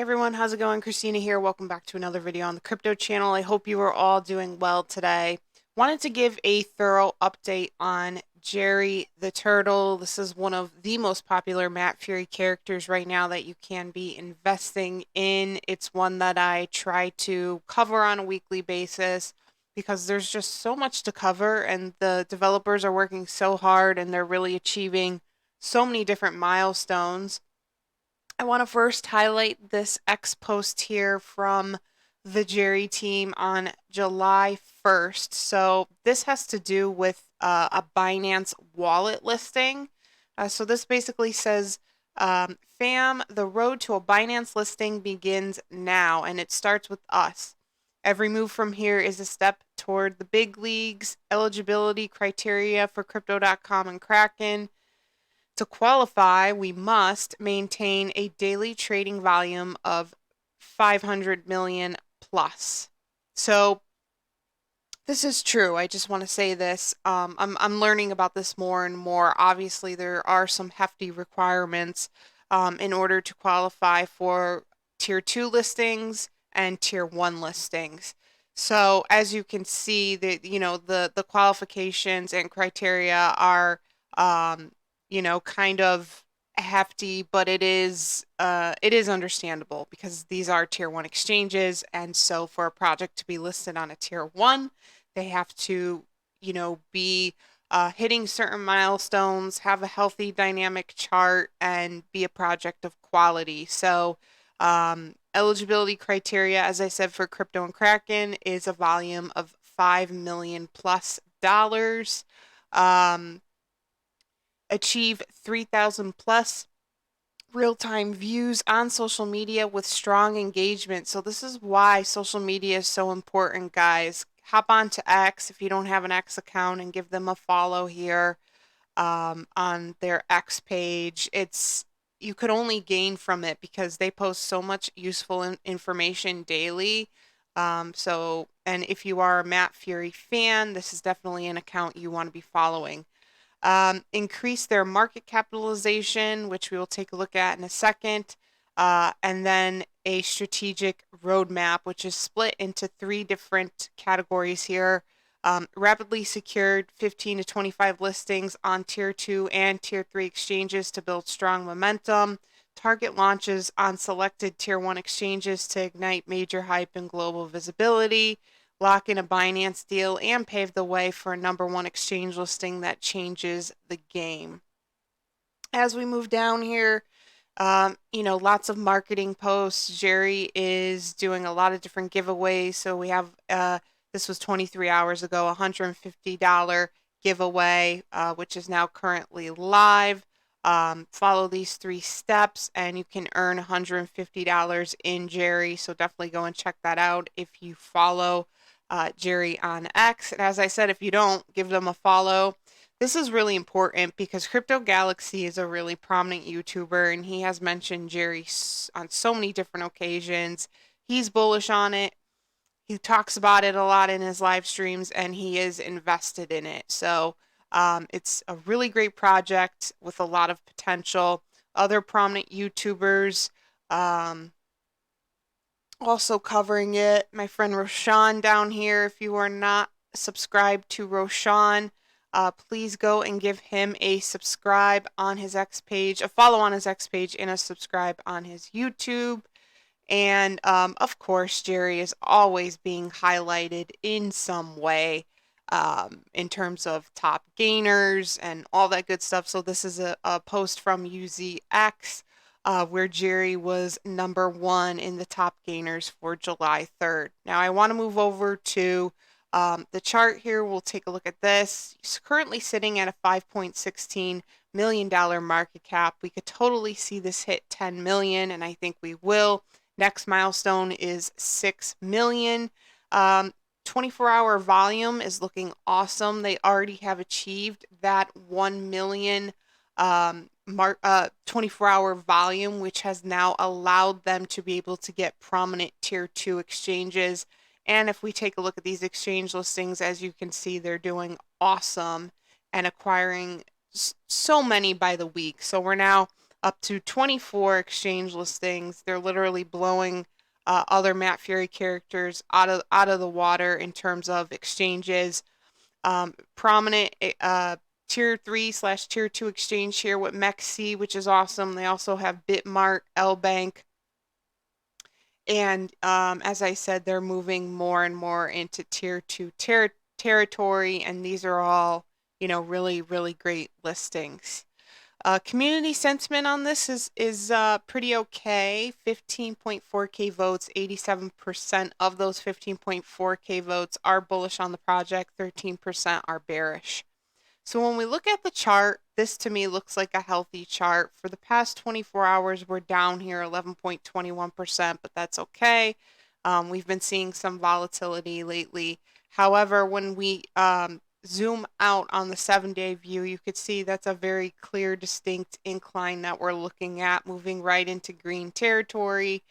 Everyone, how's it going? Christina here. Welcome back to another video on the crypto channel. I hope you are all doing well today. Wanted to give a thorough update on Jerry the Turtle. This is one of the most popular Matt Fury characters right now that you can be investing in. It's one that I try to cover on a weekly basis because there's just so much to cover and the developers are working so hard and they're really achieving so many different milestones. I want to first highlight this X post here from the Jerry team on July 1st. So this has to do with a Binance wallet listing. So this basically says, fam, the road to a Binance listing begins now, and it starts with us. Every move from here is a step toward the big leagues. Eligibility criteria for Crypto.com and Kraken. To qualify, we must maintain a daily trading volume of 500 million plus. So this is true. I just want to say this. I'm learning about this more and more. Obviously, there are some hefty requirements in order to qualify for tier 2 listings and tier 1 listings. So as you can see, the qualifications and criteria are kind of hefty, but it is understandable because these are tier 1 exchanges, and so for a project to be listed on a tier 1, they have to, be hitting certain milestones, have a healthy dynamic chart, and be a project of quality. So eligibility criteria, as I said, for crypto and Kraken is a volume of $5 million plus dollars. Achieve 3,000 plus real-time views on social media with strong engagement. So this is why social media is so important, guys. Hop on to X if you don't have an X account and give them a follow here on their X page. You could only gain from it because they post so much useful information daily. And if you are a Matt Fury fan, this is definitely an account you want to be following. Increase their market capitalization, which we will take a look at in a second, and then a strategic roadmap, which is split into 3 different categories here. Rapidly secured 15 to 25 listings on tier 2 and tier 3 exchanges to build strong momentum. Target launches on selected tier 1 exchanges to ignite major hype and global visibility. Lock in a Binance deal and pave the way for a #1 exchange listing that changes the game. As we move down here, lots of marketing posts. Jerry is doing a lot of different giveaways. So we have, this was 23 hours ago, a $150 giveaway, which is now currently live. Follow these 3 steps and you can earn $150 in Jerry. So definitely go and check that out if you follow Jerry on X. And as I said, if you don't, give them a follow. This is really important because Crypto Galaxy is a really prominent YouTuber and he has mentioned Jerry on so many different occasions. He's bullish on it. He talks about it a lot in his live streams and he is invested in it. So it's a really great project with a lot of potential. Other prominent YouTubers also covering it. My friend Roshan down here. If you are not subscribed to Roshan, please go and give him a subscribe on his X page, a follow on his X page, and a subscribe on his YouTube. And of course, Jerry is always being highlighted in some way in terms of top gainers and all that good stuff. So this is a post from UZX where Jerry was #1 in the top gainers for July 3rd. Now I want to move over to the chart here. We'll take a look at this. He's currently sitting at a $5.16 million market cap. We could totally see this hit 10 million, and I think we will. Next milestone is 6 million. 24-hour volume is looking awesome. They already have achieved that 1 million 24-hour volume, which has now allowed them to be able to get prominent tier 2 exchanges. And if we take a look at these exchange listings, as you can see, they're doing awesome and acquiring so many by the week. So we're now up to 24 exchange listings. They're literally blowing other Matt Fury characters out of the water in terms of exchanges. Prominent tier 3/tier 2 exchange here with MEXC, which is awesome. They also have Bitmart, L-Bank, and as I said, they're moving more and more into tier 2 territory, and these are all, really, really great listings. Community sentiment on this is pretty okay. 15.4K votes, 87% of those 15.4K votes are bullish on the project, 13% are bearish. So when we look at the chart, this to me looks like a healthy chart. For the past 24 hours, we're down here 11.21%, but that's okay. We've been seeing some volatility lately. However, when we zoom out on the 7-day view, you could see that's a very clear, distinct incline that we're looking at, moving right into green territory.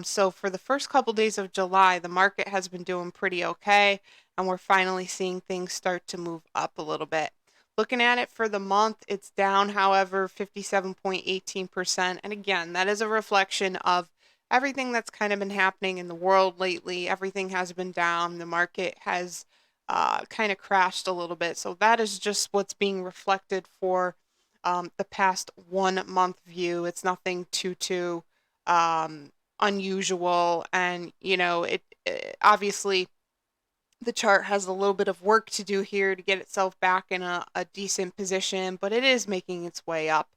So for the first couple days of July, the market has been doing pretty okay, and we're finally seeing things start to move up a little bit. Looking at it for the month, it's down, however, 57.18%. And again, that is a reflection of everything that's kind of been happening in the world lately. Everything has been down. The market has kind of crashed a little bit. So that is just what's being reflected for the past 1 month view. It's nothing too unusual. And, it obviously the chart has a little bit of work to do here to get itself back in a decent position, but it is making its way up.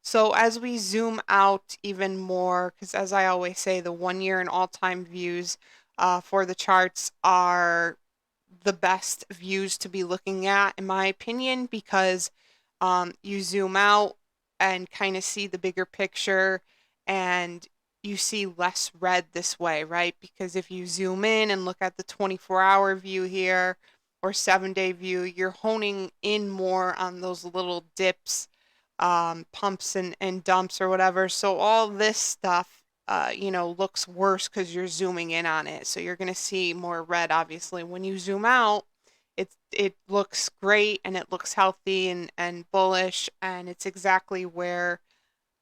So as we zoom out even more, because as I always say, the 1-year and all-time views for the charts are the best views to be looking at, in my opinion, because you zoom out and kind of see the bigger picture, and you see less red this way, right? Because if you zoom in and look at the 24-hour view here or 7-day view, you're honing in more on those little dips, pumps and dumps or whatever. So all this stuff, looks worse because you're zooming in on it. So you're going to see more red, obviously. When you zoom out, it looks great and it looks healthy and bullish, and it's exactly where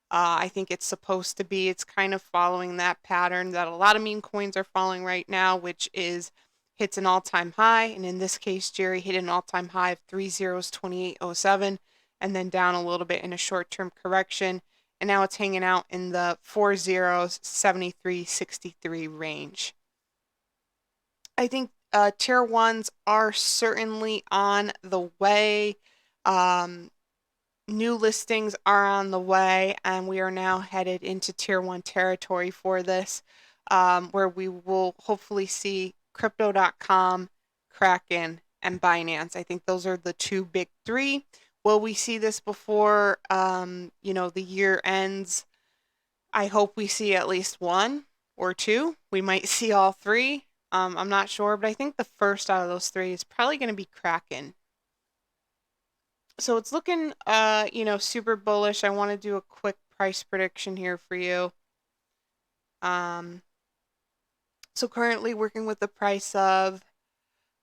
I think it's supposed to be. It's kind of following that pattern that a lot of meme coins are following right now, which is hits an all-time high. And in this case, Jerry hit an all-time high of 2807 and then down a little bit in a short-term correction. And now it's hanging out in the 7363 range. I think tier 1s are certainly on the way. New listings are on the way, and we are now headed into tier 1 territory for this, where we will hopefully see crypto.com, Kraken, and Binance. I think those are the 2 big 3. Will we see this before, the year ends? I hope we see at least 1 or 2. We might see all 3. I'm not sure, but I think the first out of those 3 is probably going to be Kraken. So it's looking, super bullish. I want to do a quick price prediction here for you. So currently working with the price of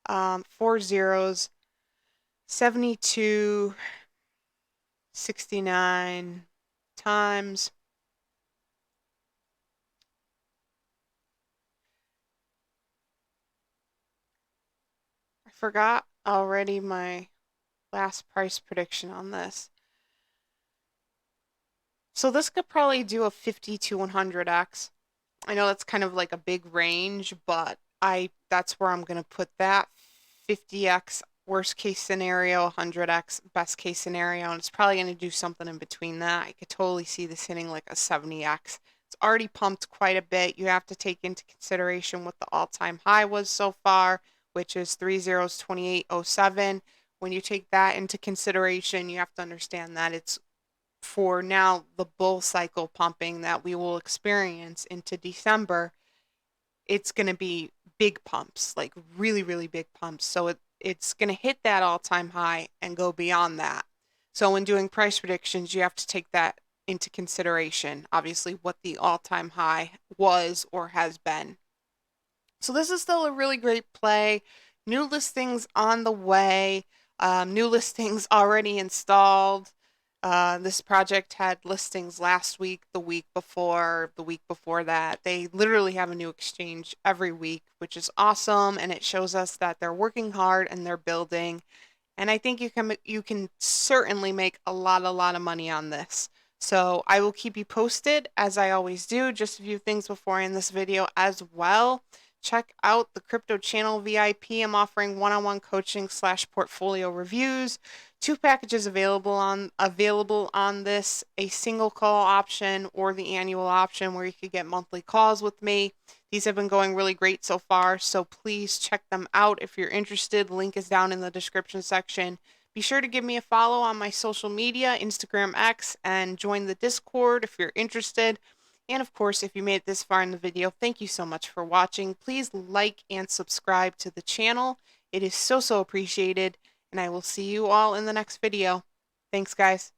4 zeros, 72.69 times. I forgot already my last price prediction on this. So this could probably do a 50 to 100x. I know that's kind of like a big range, but that's where I'm going to put that. 50x worst case scenario, 100x best case scenario, and it's probably going to do something in between that. I could totally see this hitting like a 70x. It's already pumped quite a bit. You have to take into consideration what the all-time high was so far, which is 2807. When you take that into consideration, you have to understand that it's for now the bull cycle pumping that we will experience into December. It's going to be big pumps, like really, really big pumps. So it's going to hit that all-time high and go beyond that. So when doing price predictions, you have to take that into consideration, obviously, what the all-time high was or has been. So this is still a really great play. New listings on the way. New listings already installed. This project had listings last week, the week before that. They literally have a new exchange every week, which is awesome, and it shows us that they're working hard and they're building. And I think you can certainly make a lot of money on this. So I will keep you posted as I always do. Just a few things before I end this video as well. Check out the crypto channel VIP. I'm offering one-on-one coaching / portfolio reviews. 2 packages available on this, a single call option or the annual option where you could get monthly calls with me. These have been going really great so far, so please check them out if you're interested. Link is down in the description section. Be sure to give me a follow on my social media, Instagram, X, and join the Discord if you're interested. And of course, if you made it this far in the video, thank you so much for watching. Please like and subscribe to the channel. It is so appreciated, and I will see you all in the next video. Thanks, guys.